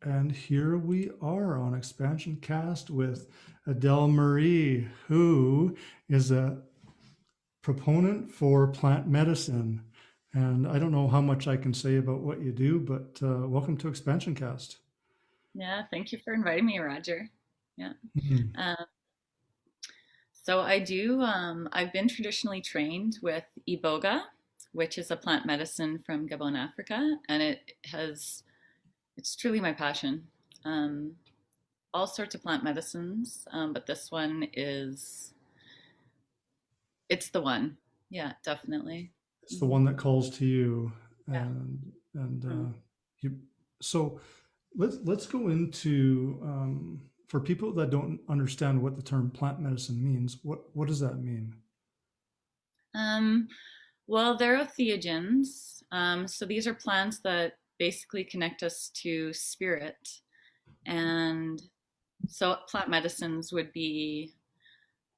And here we are on Expansion Cast with Adele Marie, who is a proponent for plant medicine. And I don't know how much I can say about what you do, but welcome to Expansion Cast. Yeah, thank you for inviting me, Roger. Yeah. Mhm. Um, I've been traditionally trained with Iboga, which is a plant medicine from Gabon, Africa, and it's truly my passion. Um, all sorts of plant medicines, but this one it's the one. Yeah, definitely. It's the Hmm. one that calls to you, Yeah. and Mm. you. So let's go into for people that don't understand what the term plant medicine means. What does that mean? Um, well, they're theogens. So these are plants that basically connect us to spirit. And so plant medicines would be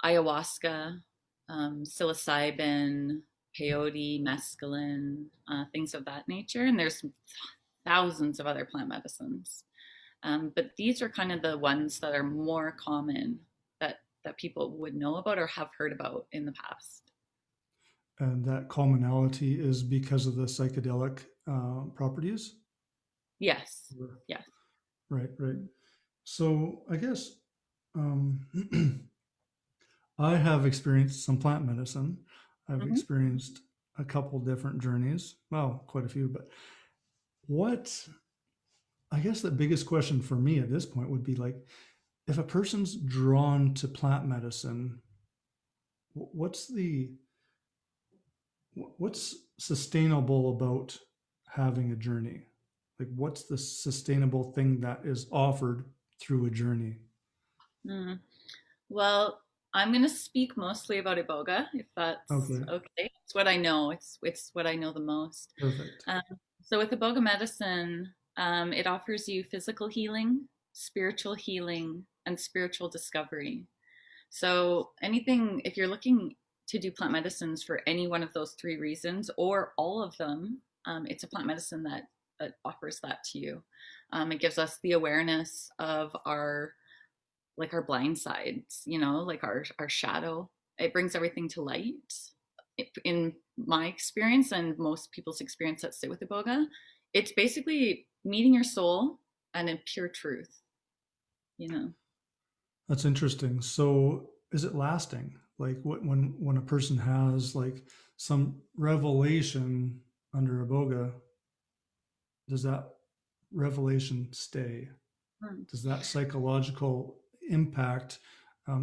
ayahuasca, psilocybin, peyote, mescaline, things of that nature. And there's thousands of other plant medicines. But these are kind of the ones that are more common that people would know about or have heard about in the past. And that commonality is because of the psychedelic properties. Yes. Yes. Right, right. So I guess I have experienced some plant medicine. I've Mm-hmm. experienced a couple different journeys. Well, quite a few, but what I guess the biggest question for me at this point would be like, if a person's drawn to plant medicine, what's the what's sustainable about having a journey? Like, what's the sustainable thing that is offered through a journey? Mm. Well, I'm going to speak mostly about Iboga, if that's Okay, okay. It's what I know. It's what I know the most. perfect. Um, so with Iboga medicine, it offers you physical healing, and spiritual discovery. So anything, if you're looking to do plant medicines for any one of those three reasons or all of them, it's a plant medicine that offers that to you. It gives us the awareness of our blind sides, like our shadow. It brings everything to light. In my experience and most people's experience that sit with Iboga, it's basically meeting your soul and in pure truth, you know. That's interesting. So, is it lasting? Like, when a person has like some revelation under a boga, does that revelation stay? Mm-hmm. Does that psychological impact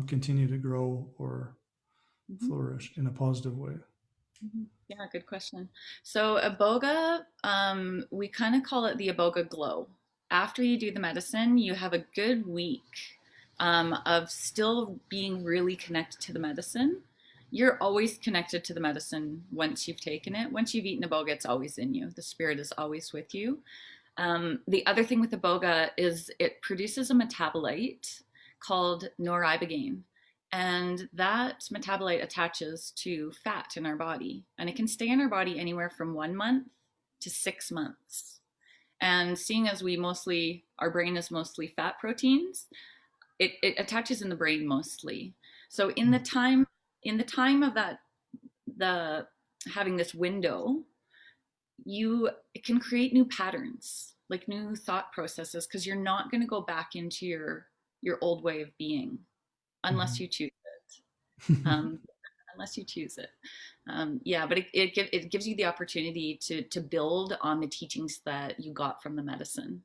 continue to grow or flourish in a positive way? Yeah, good question. So Iboga, we kind of call it the Iboga glow. After you do the medicine, you have a good week of still being really connected to the medicine. You're always connected to the medicine once you've taken it. Once you've eaten Iboga, it's always in you. The spirit is always with you. The other thing with Iboga is it produces a metabolite called noribogaine. And that metabolite attaches to fat in our body. And it can stay in our body anywhere from 1 month to 6 months. And seeing as our brain is mostly fat proteins, it attaches in the brain mostly. So in the time of the having this window, it can create new patterns, like new thought processes, because you're not going to go back into your old way of being unless Mhm. you choose it. Unless you choose it. Yeah, but it gives you the opportunity to build on the teachings that you got from the medicine.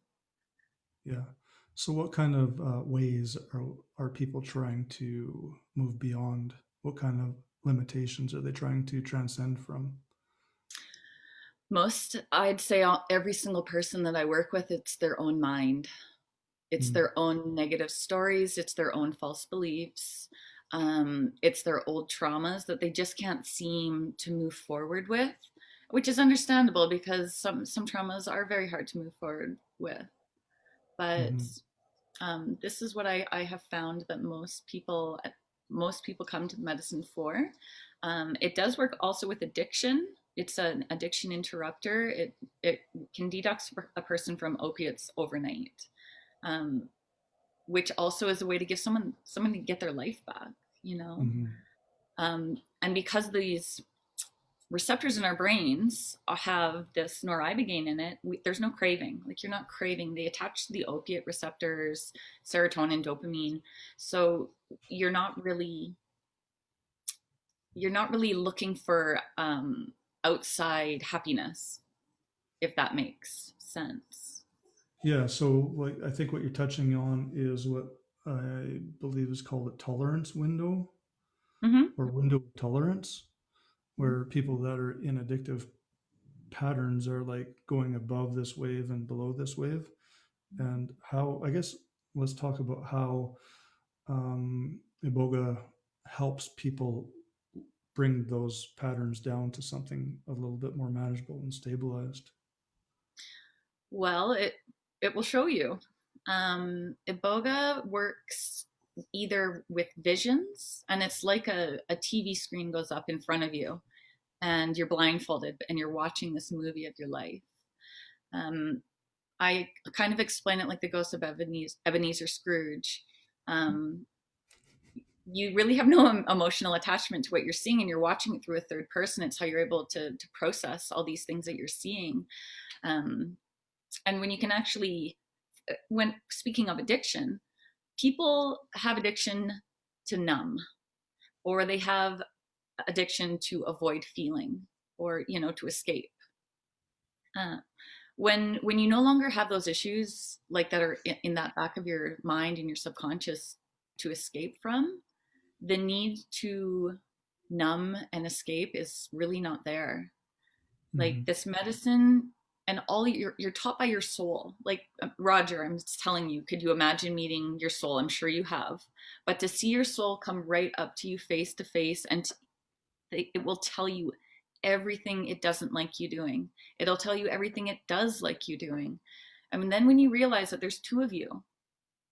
Yeah. So, what kind of ways are people trying to move beyond? What kind of limitations are they trying to transcend from? I'd say every single person that I work with, it's their own mind. It's Mm. their own negative stories. It's their own false beliefs. It's their old traumas that they just can't seem to move forward with, which is understandable because some traumas are very hard to move forward with. But Mhm. this is what I have found that most people come to medicine for. It does work also with addiction it's an addiction interrupter. It can detox a person from opiates overnight, um, which also is a way to give someone to get their life back. You know, Hmm. and because these receptors in our brains have this noribogaine in it, there's no craving. Like you're not craving. They attach to the opiate receptors, serotonin, dopamine. So you're not really you're not really looking for outside happiness, if that makes sense. Yeah, so like I think what you're touching on is what I believe is called a tolerance window Mm-hmm. or window of tolerance, where people that are in addictive patterns are like going above this wave and below this wave. And how, I guess, let's talk about how Iboga helps people bring those patterns down to something a little bit more manageable and stabilized. Well, it will show you. Iboga works either with visions, and it's like a TV screen goes up in front of you, and you're blindfolded, and you're watching this movie of your life. Um, I kind of explain it like the ghost of Ebenezer Scrooge. Um, you really have no emotional attachment to what you're seeing, and you're watching it through a third person. It's how you're able to process all these things that you're seeing. Um, and when you can actually, when speaking of addiction, people have addiction to numb, or they have addiction to avoid feeling, or to escape. Uh, when you no longer have those issues like that are in that back of your mind and your subconscious to escape from, the need to numb and escape is really not there. Like Mm-hmm. this medicine, and all you're taught by your soul. Like Roger, I'm just telling you, could you imagine meeting your soul? I'm sure you have. But to see your soul come right up to you face to face, and it will tell you everything it doesn't like you doing. It'll tell you everything it does like you doing. I mean, then when you realize that there's two of you,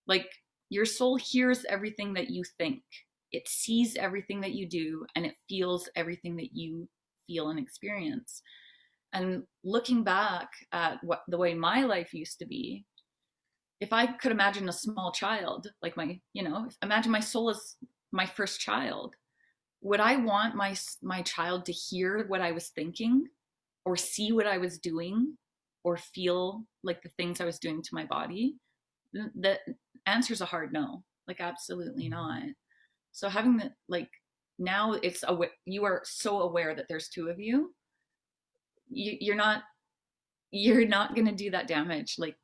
like your soul hears everything that you think, it sees everything that you do, and it feels everything that you feel and experience. And looking back at what the way my life used to be, if I could imagine a small child, like imagine my soul as my first child, would I want my child to hear what I was thinking, or see what I was doing, or feel like the things I was doing to my body? The answer is a hard no. Like absolutely not. So having the like now you are so aware that there's two of you. You're not going to do that damage. Like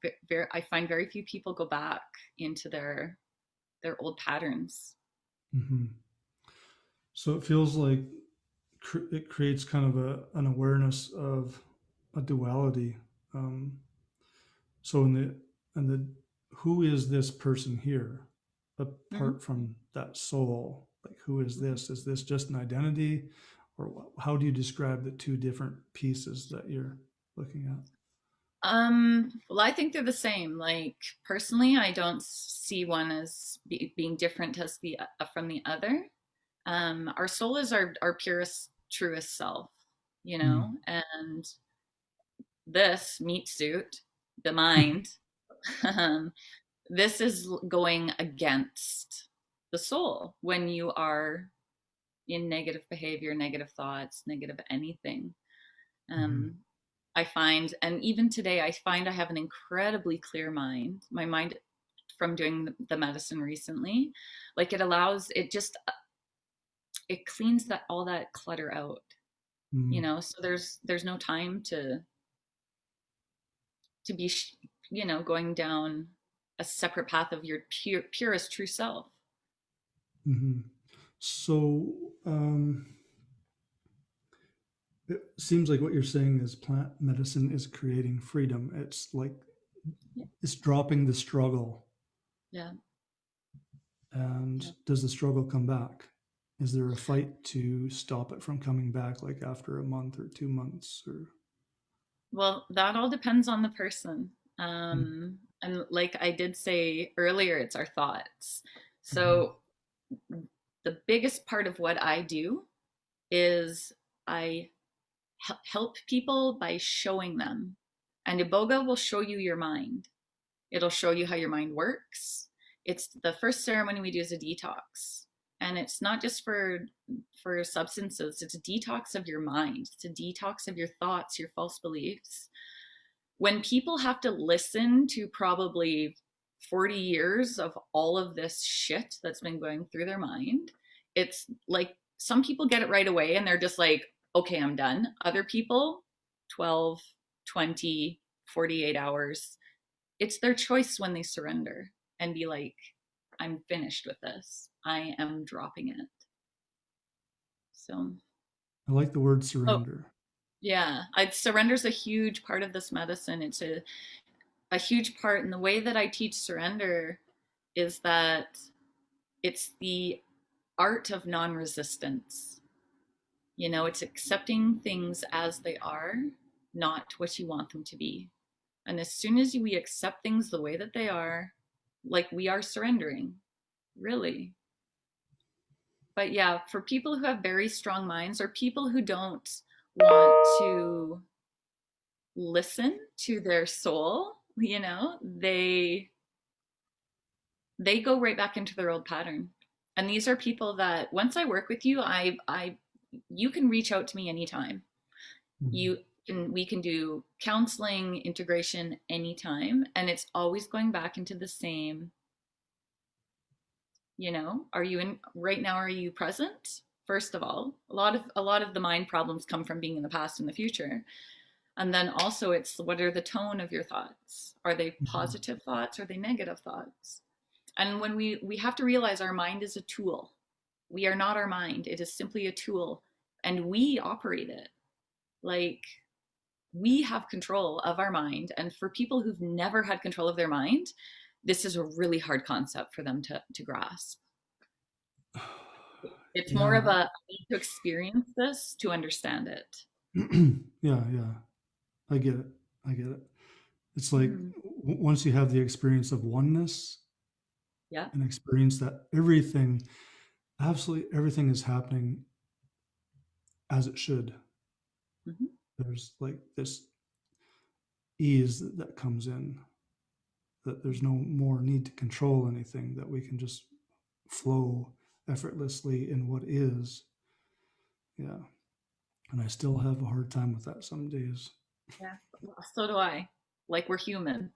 I find very few people go back into their old patterns. Mm-hmm. So it feels like it creates kind of an awareness of a duality. Um, so in the who is this person here, Mm-hmm. apart from that soul? Like who is this? Is this just an identity, or how do you describe the two different pieces that you're looking at? Well, I think they're the same. Like personally, I don't see one as being different as the from the other. Our soul is our purest, truest self, Mm. and this meat suit, the mind, um, this is going against the soul when you are in negative behavior, negative thoughts, negative anything. Mm-hmm. Um, I find, and even today, I find I have an incredibly clear mind. My mind, from doing the medicine recently, like it cleans that all that clutter out. Mm-hmm. So there's no time to be going down a separate path of your purest true self. Mm-hmm. So it seems like what you're saying is plant medicine is creating freedom. It's like Yeah, it's dropping the struggle. yeah, And yeah. does the struggle come back? Is there a fight to stop it from coming back, like after a month or 2 months? Or Well, that all depends on the person. mm-hmm. And like I did say earlier, it's our thoughts. Mm-hmm. So the biggest part of what I do is I help people by showing them. And Iboga will show you your mind. It'll show you how your mind works. It's the first ceremony we do is a detox. And it's not just for substances, it's a detox of your mind. It's a detox of your thoughts, your false beliefs. When people have to listen to probably 40 years of all of this shit that's been going through their mind, it's like some people get it right away and they're just like, okay, I'm done. Other people, 12, 20, 48 hours. It's their choice when they surrender and be like, I'm finished with this. I am dropping it. So, I like the word oh, surrender. yeah, surrender's a huge part of this medicine. It's a huge part. And the way that I teach surrender is that it's the art of non resistance. You know, it's accepting things as they are, not what you want them to be. And as soon as we accept things the way that they are, like we are surrendering, really. But yeah, for people who have very strong minds or people who don't want to listen to their soul, you know, they go right back into their old pattern. And these are people that once I work with you, I you can reach out to me anytime. Mhm. We can do counseling, integration anytime, and it's always going back into the same, you know, are you in right now, are you present? First of all, a lot of the mind problems come from being in the past and the future. And then also it's what are the tone of your thoughts? Are they Mhm. positive thoughts? Are they negative thoughts? And when we have to realize our mind is a tool. We are not our mind. It is simply a tool and we operate it. Like we have control of our mind. And for people who've never had control of their mind, this is a really hard concept for them to grasp. It's more of Yeah. a I need to experience this to understand it. Yeah, yeah. I get it. I get it. It's like Mm-hmm. once you have the experience of oneness Yeah. and experience that everything, absolutely everything is happening as it should. Mm-hmm. There's like this ease that comes in, that there's no more need to control anything, that we can just flow effortlessly in what is. Yeah. And I still have a hard time with that some days. Yeah. So do I. Like we're human,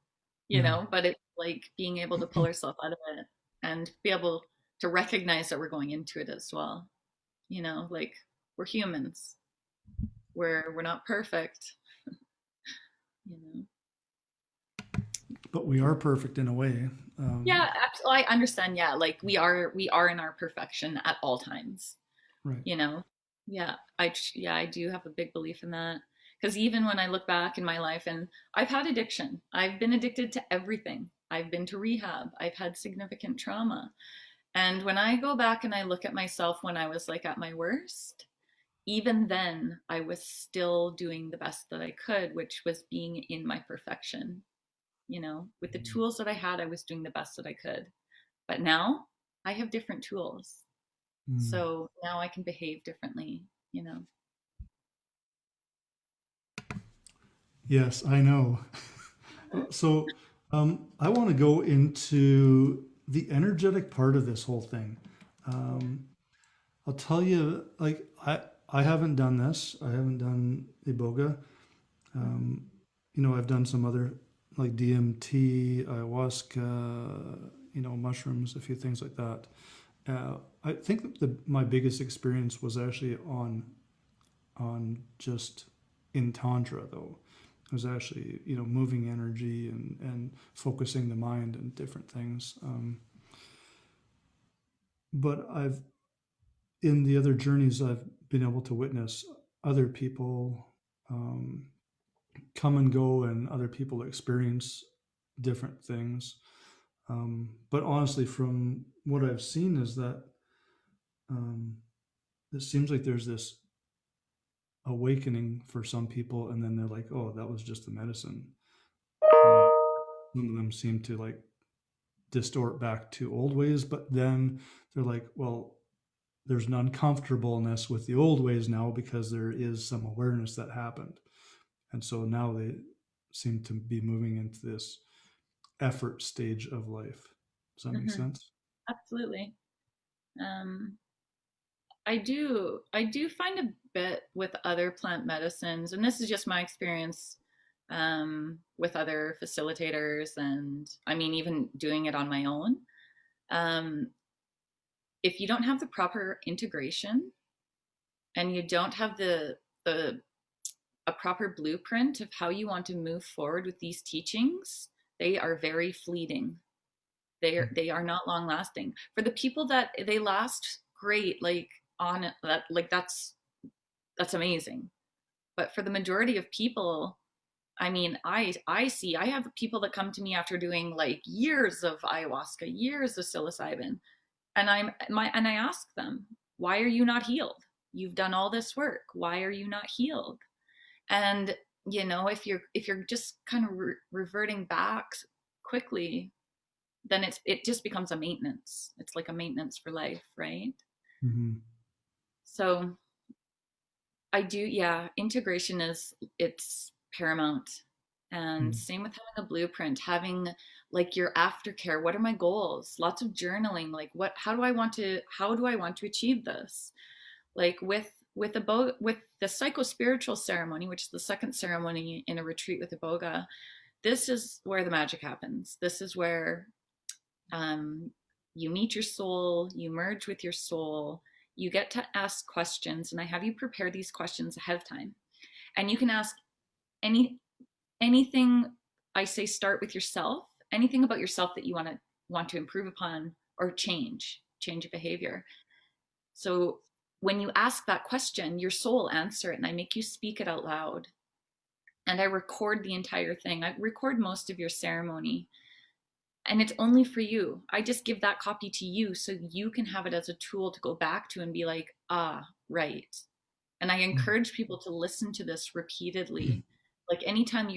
you Yeah. know, but it's like being able to pull ourselves out of it and be able to recognize that we're going into it as well. You know, like we're humans. We're not perfect, you know. But we are perfect in a way. Yeah, absolutely. I understand. Yeah, like we are in our perfection at all times, Right. you know. Yeah, yeah, I do have a big belief in that. Because even when I look back in my life and I've had addiction, I've been addicted to everything. I've been to rehab. I've had significant trauma. And when I go back and I look at myself when I was like at my worst, even then I was still doing the best that I could, which was being in my perfection. You know, with the tools that I had, I was doing the best that I could. But now I have different tools. Mm. So now I can behave differently, you know. Yes, I know. So I want to go into the energetic part of this whole thing. Um, I'll tell you, like I haven't done this. I haven't done Iboga. Um, I've done some other like DMT, ayahuasca, mushrooms, a few things like that. I think my biggest experience was actually on just in tantra though. It was actually moving energy and focusing the mind and different things. But I've in the other journeys I've been able to witness other people um, come and go, and other people experience different things. But honestly, from what I've seen, is that um, it seems like there's this awakening for some people, and then they're like, "Oh, that was just the medicine." And then some of them seem to like distort back to old ways, but then they're like, "Well, there's an uncomfortableness with the old ways now because there is some awareness that happened. And so now they seem to be moving into this effort stage of life. Does that make Hmm. sense? Absolutely. Um, I do find a bit with other plant medicines, and this is just my experience with other facilitators, and I mean, even doing it on my own. Um, if you don't have the proper integration and you don't have the a proper blueprint of how you want to move forward with these teachings, they are very fleeting. They are not long lasting. For the people that they last, great, like on that, like that's amazing. But for the majority of people, I mean, I have people that come to me after doing like years of ayahuasca, years of psilocybin, and I ask them, why are you not healed? You've done all this work. Why are you not healed? And if you're just kind of reverting back quickly, then it just becomes a maintenance. It's like a maintenance for life, right? Mm-hmm. So I do, yeah, integration is it's paramount. And Mm-hmm. same with having a blueprint, having like your aftercare. What are my goals? Lots of journaling. Like how do I want to achieve this? Like with the psycho spiritual ceremony, which is the second ceremony in a retreat with Iboga, this is where the magic happens. This is where um, you meet your soul, you merge with your soul, you get to ask questions, and I have you prepare these questions ahead of time. And you can ask any anything. I say start with yourself, anything about yourself that you want to improve upon or change a behavior. So when you ask that question, your soul answer it, and I make you speak it out loud. And I record the entire thing. I record most of your ceremony, and it's only for you. I just give that copy to you so you can have it as a tool to go back to and be like, ah, right. And I encourage people to listen to this repeatedly. Like anytime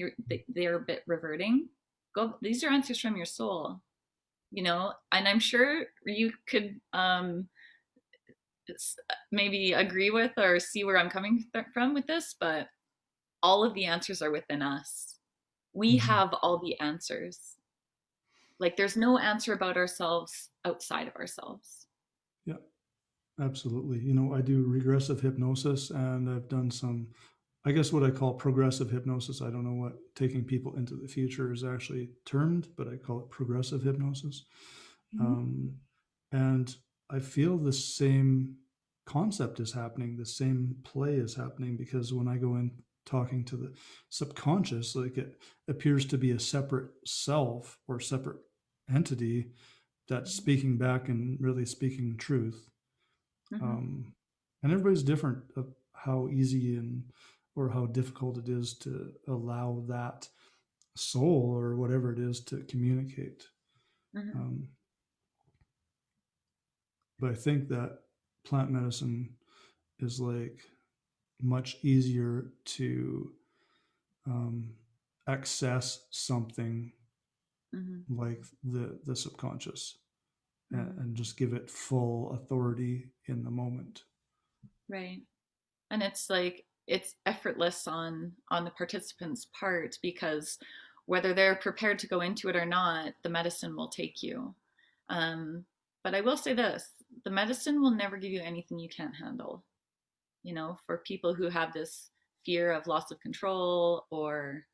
they're a bit reverting, go, these are answers from your soul, and I'm sure you could maybe agree with or see where I'm coming from with this, but all of the answers are within us. We Mm-hmm. have all the answers. Like there's no answer about ourselves outside of ourselves. Yeah, absolutely. You know, I do regressive hypnosis and I've done some, I guess, what I call progressive hypnosis. I don't know what taking people into the future is actually termed, but I call it progressive hypnosis. Mm-hmm. Um, and I feel the same concept is happening, the same play is happening because when I go in talking to the subconscious, like it appears to be a separate self or separate entity that's speaking back and really speaking truth. Mm-hmm. Um, and everybody's different of how easy and or how difficult it is to allow that soul or whatever it is to communicate. Mm-hmm. Um, but I think that plant medicine is like much easier to um, access something Mm-hmm. like the subconscious Mm-hmm. and just give it full authority in the moment. Right. And it's like it's effortless on the participant's part because whether they're prepared to go into it or not, the medicine will take you. Um, but I will say this, the medicine will never give you anything you can't handle. For people who have this fear of loss of control or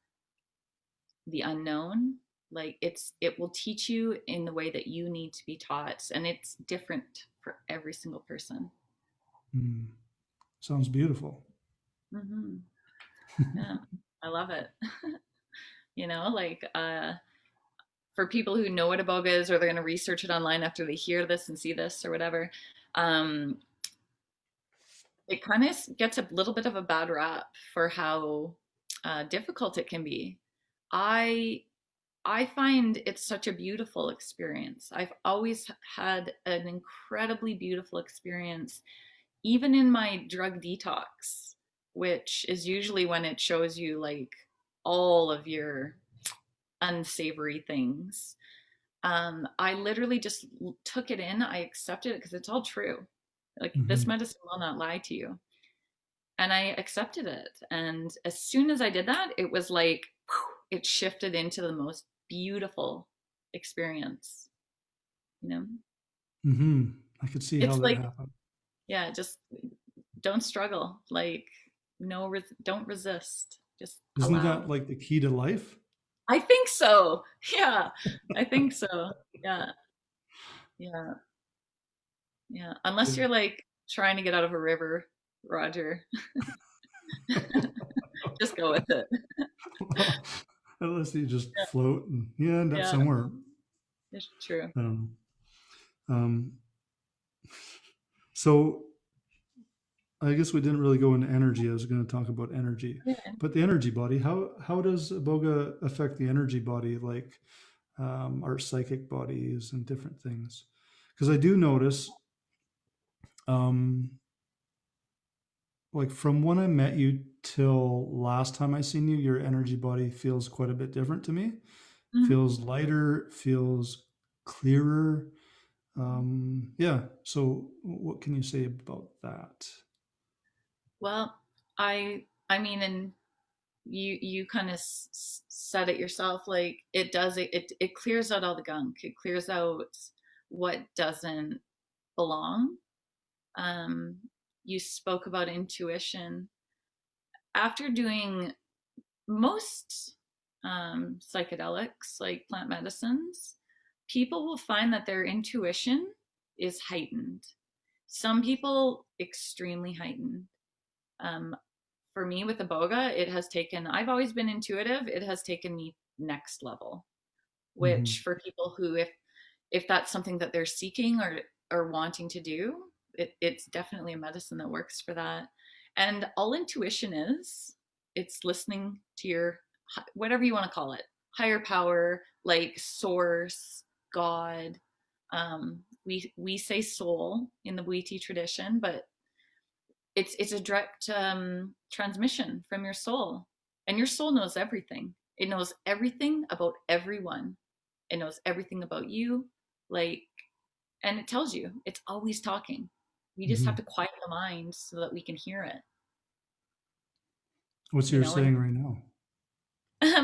the unknown, like it will teach you in the way that you need to be taught, and it's different for every single person. Mm, sounds beautiful. Mm-hmm. Yeah, I love it. Like for people who know what iboga is, or they're going to research it online after they hear this and see this or whatever, um, it kind of gets a little bit of a bad rap for how difficult it can be. I I find it's such a beautiful experience. I've always had an incredibly beautiful experience, even in my drug detox, which is usually when it shows you like all of your unsavory things. I literally just took it in. I accepted it because it's all true. Like this Hmm. medicine will not lie to you. And I accepted it. And as soon as I did that, it was like it shifted into the most beautiful experience, you know? Hmm. I could see how It's that like, happened. yeah, just don't struggle. Like, no, don't resist. Just Isn't allow. that like the key to life? I think so. Yeah, I think so. Yeah, yeah, yeah. Unless Yeah. you're like trying to get out of a river, Roger, just go with it. Well, unless you just float and you end up Yeah, somewhere. it's true. I don't know. So I guess we didn't really go into energy. I was going to talk about energy, Yeah. but the energy body. How does Iboga affect the energy body, like our psychic bodies and different things? Because I do notice, um, like from when I met you till last time I seen you, your energy body feels quite a bit different to me. Mhm. Feels lighter, feels clearer. Yeah. So what can you say about that? Well, I mean, and you kind of said it yourself. Like it does it clears out all the gunk. It clears out what doesn't belong. Um, you spoke about intuition. After doing most psychedelics, like plant medicines, people will find that their intuition is heightened. Some people extremely heightened. Um, for me with Iboga, it has taken, I've always been intuitive. It has taken me next level, Hmm. which for people who, if that's something that they're seeking or wanting to do, it's definitely a medicine that works for that. And all intuition is, it's listening to your, whatever you want to call it, higher power, like source, God. We say soul in the Bwiti tradition, but it's a direct transmission from your soul, and your soul knows everything. It knows everything about everyone. It knows everything about you, like, and it tells you. It's always talking. We just have Hmm. to quiet the mind so that we can hear it. What's You your know, and saying right now?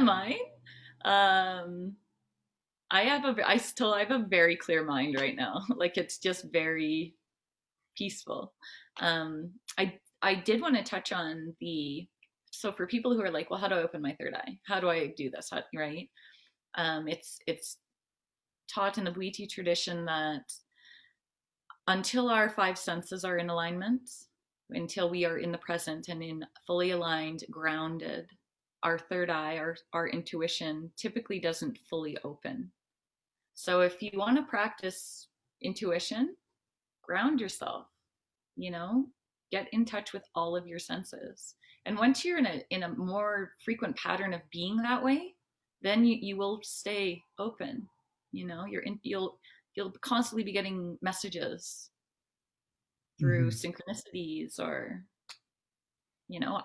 mine, um, I still have a very clear mind right now. Like it's just very peaceful. I did want to touch on the, so for people who are like, well, how do I open my third eye? How do I do this? How, right? It's taught in the Bwiti tradition that until our five senses are in alignment, until we are in the present and in fully aligned, grounded, our third eye, our intuition typically doesn't fully open. So if you want to practice intuition, ground yourself, you know, get in touch with all of your senses. And once you're in a more frequent pattern of being that way, then you will stay open. You know, you'll constantly be getting messages through Hmm. synchronicities, or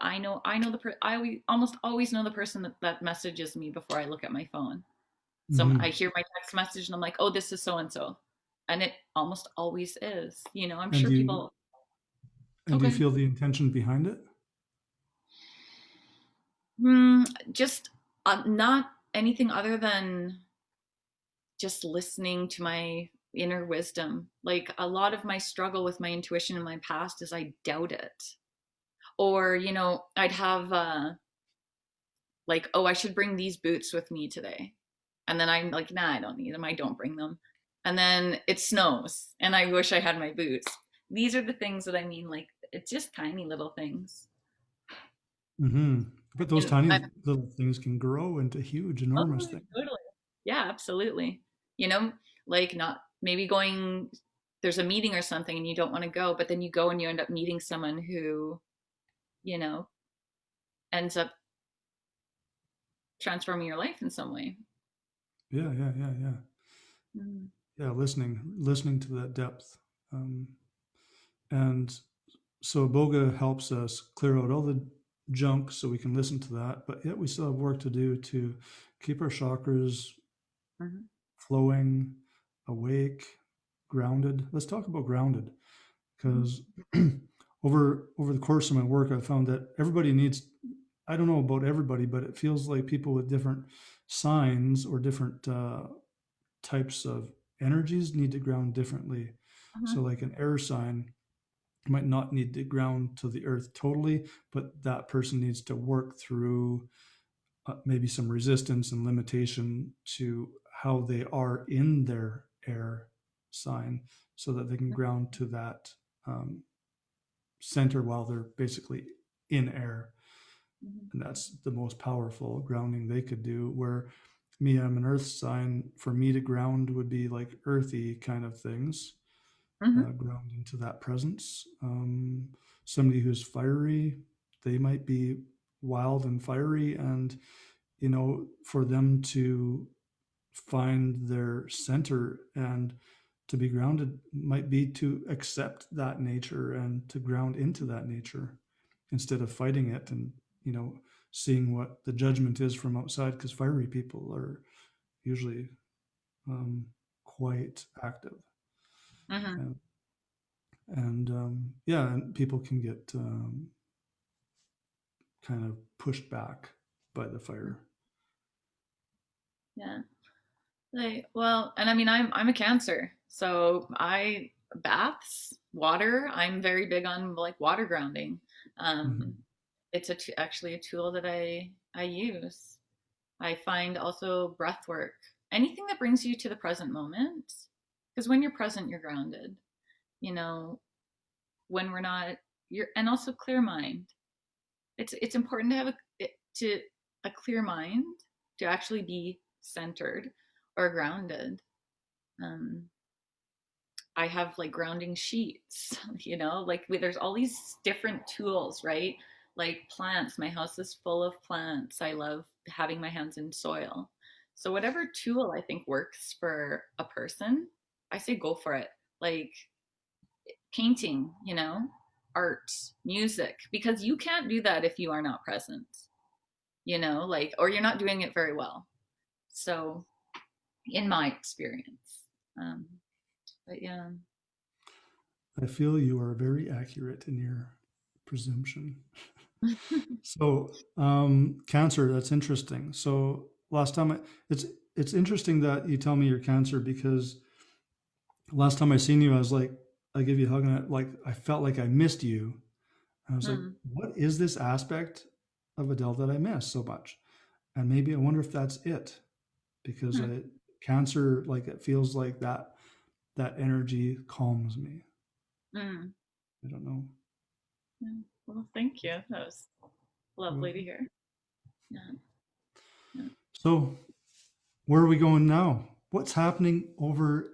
I know I almost always know the person that messages me before I look at my phone. So I Hmm. hear my text message and I'm like, oh, this is so and so, and it almost always is. I'm And sure do you people. and do you Okay. feel the intention behind it? Just not anything other than just listening to my inner wisdom. Like a lot of my struggle with my intuition in my past is I doubt it. Or, I'd have like, oh, I should bring these boots with me today. And then I'm like, nah, I don't need them. I don't bring them. And then it snows and I wish I had my boots. These are the things that I mean. Like, it's just tiny little things. Hmm. But those And tiny I, little things can grow into huge, enormous oh, things. totally. Yeah, absolutely. You know, like not maybe going, there's a meeting or something and you don't want to go, but then you go and you end up meeting someone who, you know, ends up transforming your life in some way. Yeah, yeah, yeah, yeah, Mm. yeah. Listening to that depth, um, and so Boga helps us clear out all the junk so we can listen to that. But yet we still have work to do to keep our chakras Mhm. flowing, awake, grounded. Let's talk about grounded. Mhm. because over the course of my work, I found that everybody needs. I don't know about everybody, but it feels like people with different signs or different types of energies need to ground differently. So, Mhm. like an air sign might not need to ground to the earth totally, but that person needs to work through maybe some resistance and limitation to how they are in their air sign so that they can ground to that um, center while they're basically in air. Mhm. And that's the most powerful grounding they could do. Where me, I'm an earth sign. For me to ground would be like earthy kind of things, Mhm. ground into that presence. Somebody who's fiery, they might be wild and fiery, and for them to find their center and to be grounded might be to accept that nature and to ground into that nature instead of fighting it and you know seeing what the judgment is from outside, because fiery people are usually um, quite active, Mhm. and yeah, and people can get kind of pushed back by the fire. Yeah. Like, well, and I mean, I'm a Cancer, so I baths, water. I'm very big on like water grounding. Mm-hmm. Um, it's actually a tool that I use. I find also breath work, anything that brings you to the present moment, because when you're present, you're grounded. You know, when we're not, you're, and also clear mind. It's important to have a clear mind to actually be centered or grounded. Um, I have like grounding sheets, like there's all these different tools, right? Like plants. My house is full of plants. I love having my hands in soil. So whatever tool I think works for a person, I say go for it. Like painting, art, music, because you can't do that if you are not present, like, or you're not doing it very well. So, in my experience, um, but yeah. I feel you are very accurate in your presumption. So, cancer, that's interesting. So, last time it's interesting that you tell me you're cancer, because last time I seen you, I was like, I give you a hug and I felt like I missed you. I was like, Mm, what is this aspect of Adele that I miss so much? And maybe I wonder if that's it, because mm, cancer, like it feels like that energy calms me. mm. I don't know. Yeah. Well, thank you. That was lovely to Well, hear. Yeah, yeah. so where are we going now? What's happening over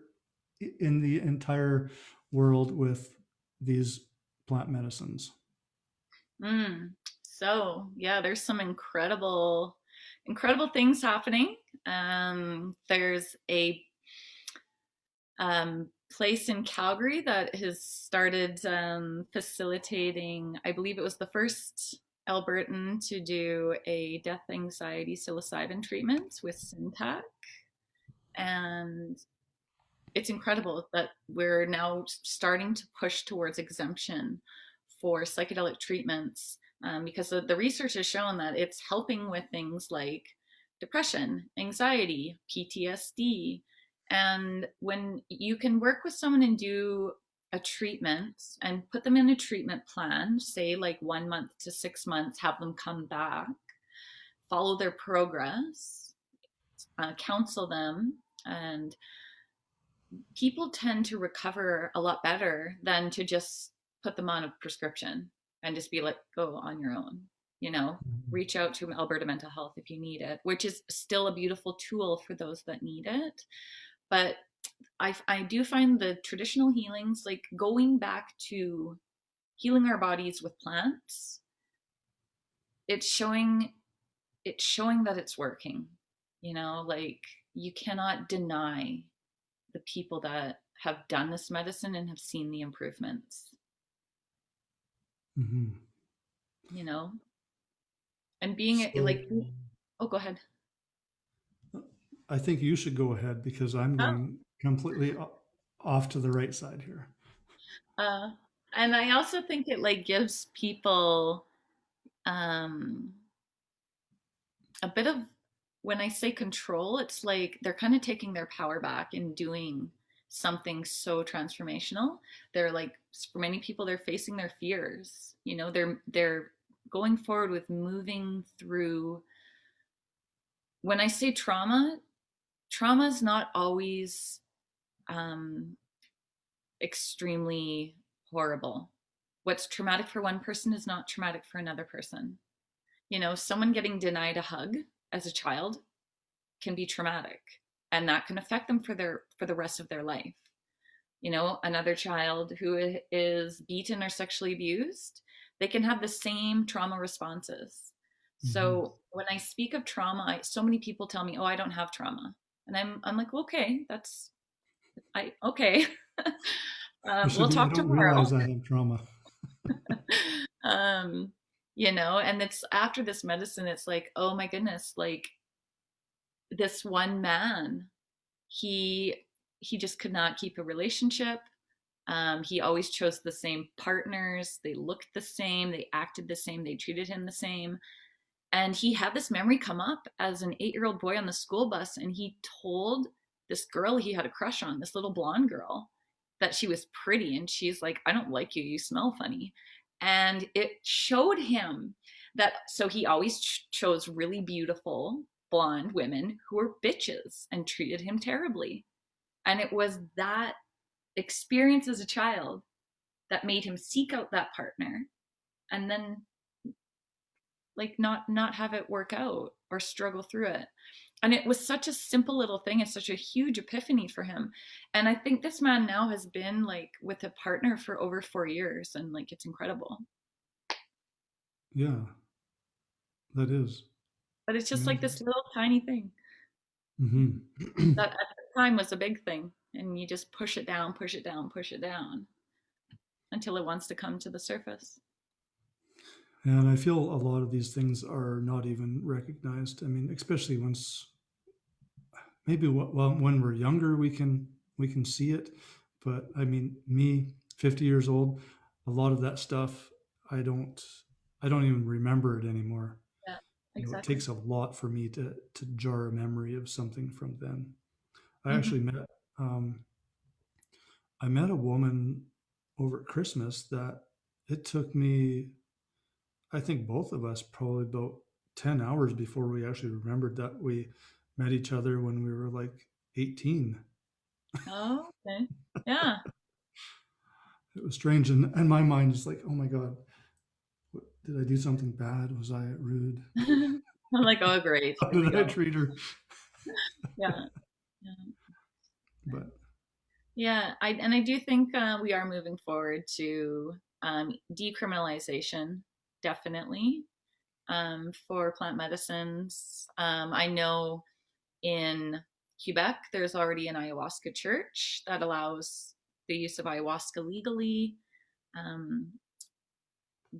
in the entire world with these plant medicines? Mm. So, yeah, there's some incredible things happening. There's a place in Calgary that has started facilitating, I believe it was the first Albertan to do a death anxiety psilocybin treatment with Syntac. And it's incredible that we're now starting to push towards exemption for psychedelic treatments, because the research has shown that it's helping with things like depression, anxiety, PTSD. And when you can work with someone and do a treatment and put them in a treatment plan, say like 1 month to 6 months, have them come back, follow their progress, counsel them, and people tend to recover a lot better than to just put them on a prescription and just be like, go on your own, you know, reach out to Alberta Mental Health if you need it, which is still a beautiful tool for those that need it. But I do find the traditional healings, like going back to healing our bodies with plants, it's showing that it's working, like you cannot deny the people that have done this medicine and have seen the improvements, Mm-hmm. you know, and being So like, oh, go ahead. I think you should go ahead because I'm Oh, going completely off to the right side here. And I also think it like gives people um a bit of, when I say control, it's like they're kind of taking their power back and doing something so transformational. They're like, for many people, they're facing their fears. You know, they're going forward with moving through. When I say trauma, trauma is not always um, extremely horrible. What's traumatic for one person is not traumatic for another person. You know, someone getting denied a hug as a child can be traumatic, and that can affect them for the rest of their life. You know, another child who is beaten or sexually abused, they can have the same trauma responses. Hmm. So when I speak of trauma, so many people tell me, "Oh, I don't have trauma," and I'm like, "Okay, that's I okay." I We'll should. I talk don't tomorrow. realize I have trauma. um, you know, and it's after this medicine, it's like, oh my goodness, like this one man, he he just could not keep a relationship. He always chose the same partners. They looked the same. They acted the same. They treated him the same. And he had this memory come up as an 8-year-old boy on the school bus, and he told this girl he had a crush on, this little blonde girl, that she was pretty. And she's like, "I don't like you. You smell funny." And it showed him that, so he always chose really beautiful blonde women who were bitches and treated him terribly. And it was that experience as a child that made him seek out that partner and then like not have it work out or struggle through it. And it was such a simple little thing. It's such a huge epiphany for him. And I think this man now has been like with a partner for over 4 years, and like it's incredible. Yeah, that is But it's just like amazing. this little tiny thing Hmm. that at the time was a big thing. And you just push it down, push it down, push it down until it wants to come to the surface. And I feel a lot of these things are not even recognized. I mean, especially once maybe well, when we're younger, we can see it. But I mean, me, 50 years old, a lot of that stuff, I don't, I don't even remember it anymore. Yeah, You know, it exactly. takes a lot for me to jar a memory of something from then. I Hmm. actually um, I met a woman over at Christmas that it took me, I think both of us probably about 10 hours before we actually remembered that we met each other when we were like 18. Oh, okay. Yeah. It was strange. And my mind is like, oh my God, did I do something bad? Was I rude? I'm like, oh, great. How Here we did I go. treat her? Yeah. Yeah. But Yeah. I do think we are moving forward to decriminalization, definitely, for plant medicines. I know in Quebec, there's already an ayahuasca church that allows the use of ayahuasca legally. Um,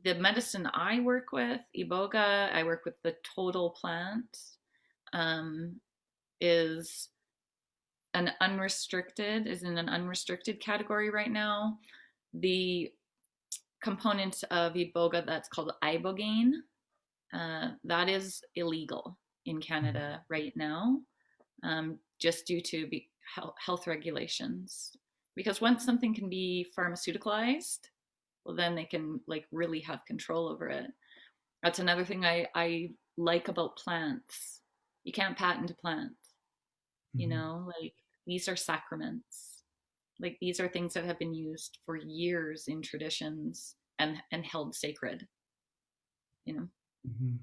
the medicine I work with, Iboga, I work with the total plant, um, is is in an unrestricted category right now. The component of Iboga that's called ibogaine, that is illegal in Canada right now, just due to health regulations. Because once something can be pharmaceuticalized, well, then they can like really have control over it. That's another thing I like about plants. You can't patent a plant, you mhm, know, like these are sacraments. Like these are things that have been used for years in traditions and held sacred, you know. mhm.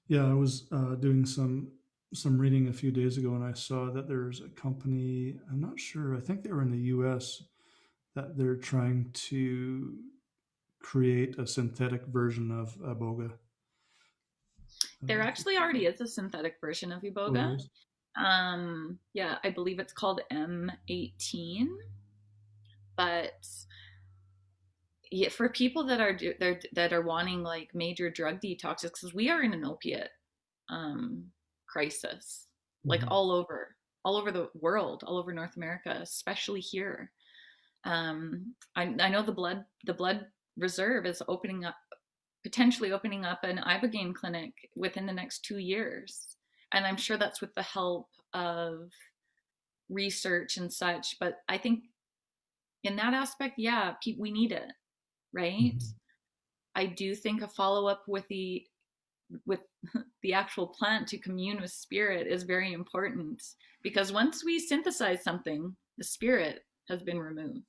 Yeah, I was doing some reading a few days ago, and I saw that there's a company. I'm not sure. I think they were in the U.S. that they're trying to create a synthetic version of Iboga. There Uh, actually already is a synthetic version of oh, there Iboga. is. Yeah, I believe it's called M18. But yeah, for people that are wanting like major drug detoxes, because we are in an opiate um, crisis, like Mhm. all over the world, all over North America, especially here. I know the blood reserve is potentially opening up an ibogaine clinic within the next 2 years, and I'm sure that's with the help of research and such. But I think in that aspect, yeah, we need it, right? Hmm. I do think a follow up with the actual plant to commune with spirit is very important, because once we synthesize something, the spirit has been removed,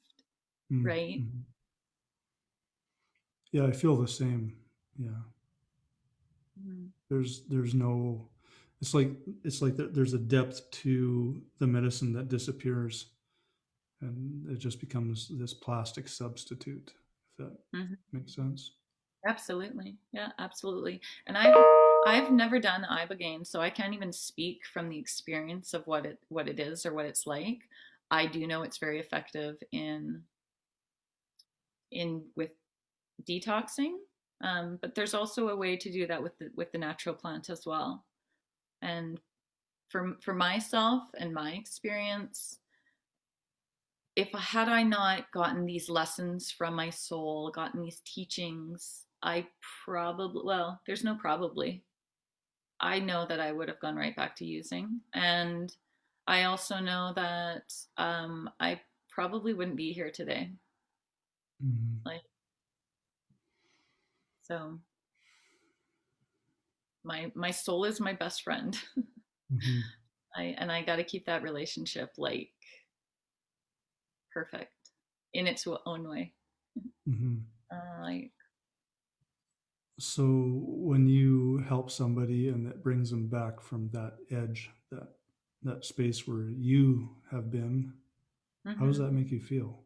right? Hmm. Yeah, I feel the same. Yeah, Mm-hmm. there's no. It's like there's a depth to the medicine that disappears, and it just becomes this plastic substitute. If that Mm-hmm. makes sense. Absolutely. Yeah, absolutely. And I've never done ibogaine, so I can't even speak from the experience of what it is or what it's like. I do know it's very effective in with detoxing, but there's also a way to do that with the natural plant as well. And for myself and my experience, if had I not gotten these lessons from my soul, gotten these teachings, I probably, well, there's no probably, I know that I would have gone right back to using. And I also know that I probably wouldn't be here today. Hmm. Like, so my soul is my best friend. Hmm. I got to keep that relationship like perfect in its own way. Hmm. Like, So when you help somebody and that brings them back from that edge, that space where you have been, how does mm-hmm. that make you feel?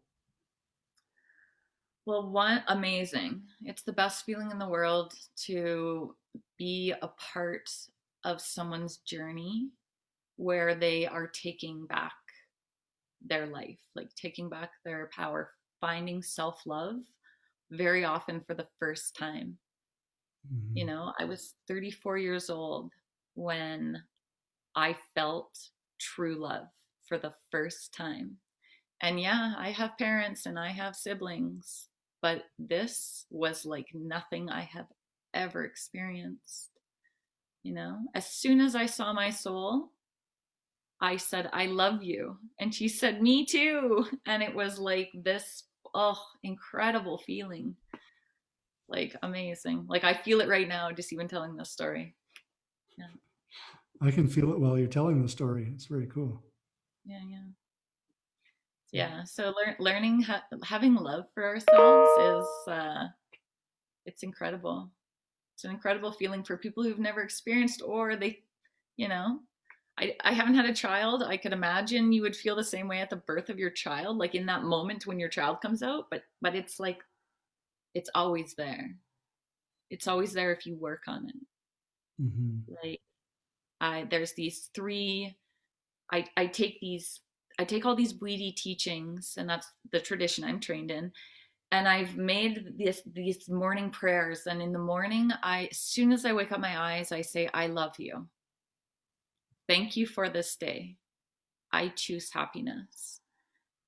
Well, one, amazing. It's the best feeling in the world to be a part of someone's journey where they are taking back their life, like taking back their power, finding self love very often for the first time. Hmm. I was 34 years old when I felt true love for the first time. And yeah, I have parents and I have siblings, but this was like nothing I have ever experienced. As soon as I saw my soul, I said, I love you. And she said, me too. And it was like this, oh, incredible feeling. Like amazing. Like I feel it right now, just even telling this story. Yeah. I can feel it while you're telling the story. It's very cool. Yeah. Yeah. Yeah. Yeah. So learning, having love for ourselves is, it's incredible. It's an incredible feeling for people who've never experienced, or you know, I haven't had a child. I could imagine you would feel the same way at the birth of your child, like in that moment when your child comes out. But it's like it's always there. It's always there if you work on it. Hmm. Like there's these three. I take these. I take all these Bwiti teachings, and that's the tradition I'm trained in. And I've made these morning prayers. And in the morning, as soon as I wake up my eyes, I say, I love you. Thank you for this day. I choose happiness.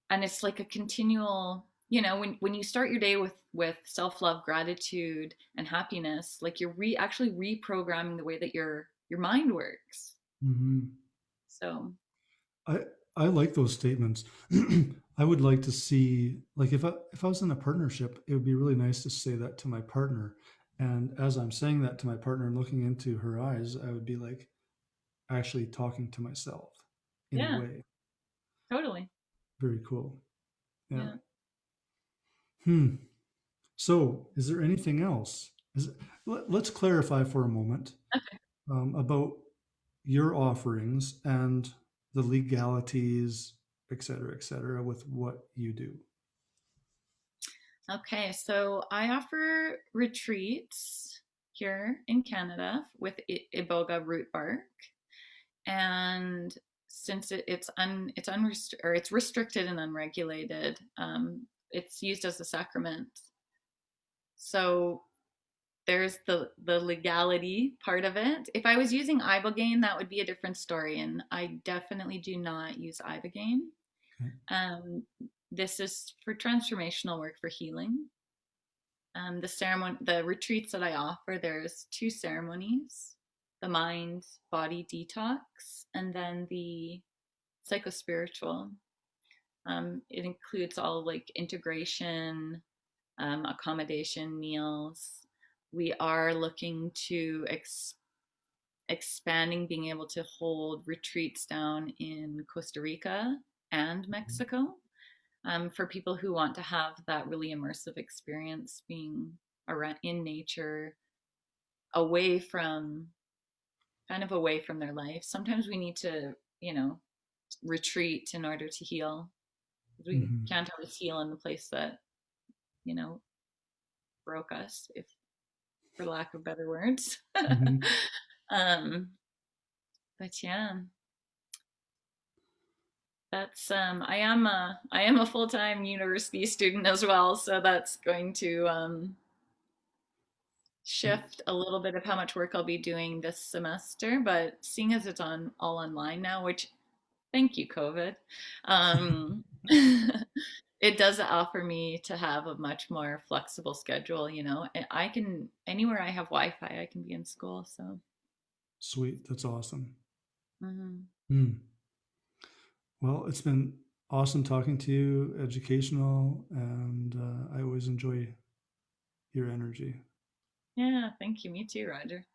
And it's like a continual, when you start your day with self-love, gratitude, and happiness, like you're actually reprogramming the way that your mind works. Hmm. So I I like those statements. I would like to see, like, if I was in a partnership, it would be really nice to say that to my partner. And as I'm saying that to my partner and looking into her eyes, I would be like actually talking to myself in a yeah, way. totally. Very cool. Yeah. Yeah. Hmm. So, is there anything else? Let's clarify for a moment about your offerings and the legalities, et cetera, with what you do. Okay, so I offer retreats here in Canada with Iboga root bark, and since it's restricted and unregulated, it's used as a sacrament. So there's the legality part of it. If I was using ibogaine, that would be a different story, and I definitely do not use ibogaine. Okay. Um, This is for transformational work for healing. The retreats that I offer, there's two ceremonies: the mind body detox, and then the psychospiritual. It includes all like integration, accommodation, meals. We are looking to expanding being able to hold retreats down in Costa Rica and Mexico, for people who want to have that really immersive experience being around in nature, away from away from their life. Sometimes we need to, you know, retreat in order to heal. We Hmm. can't always heal in the place that, you know, broke us, if for lack of better words. Hmm. um, but yeah, that's I am a full-time university student as well, so that's going to shift a little bit of how much work I'll be doing this semester. But seeing as it's on all online now, which thank you, COVID, um, it does offer me to have a much more flexible schedule. You know, I can anywhere I have Wi-Fi, I can be in school. So, Sweet. That's awesome. mhm. Mm. Well, it's been awesome talking to you, educational, and I always enjoy your energy. Yeah, thank you. Me too, Roger.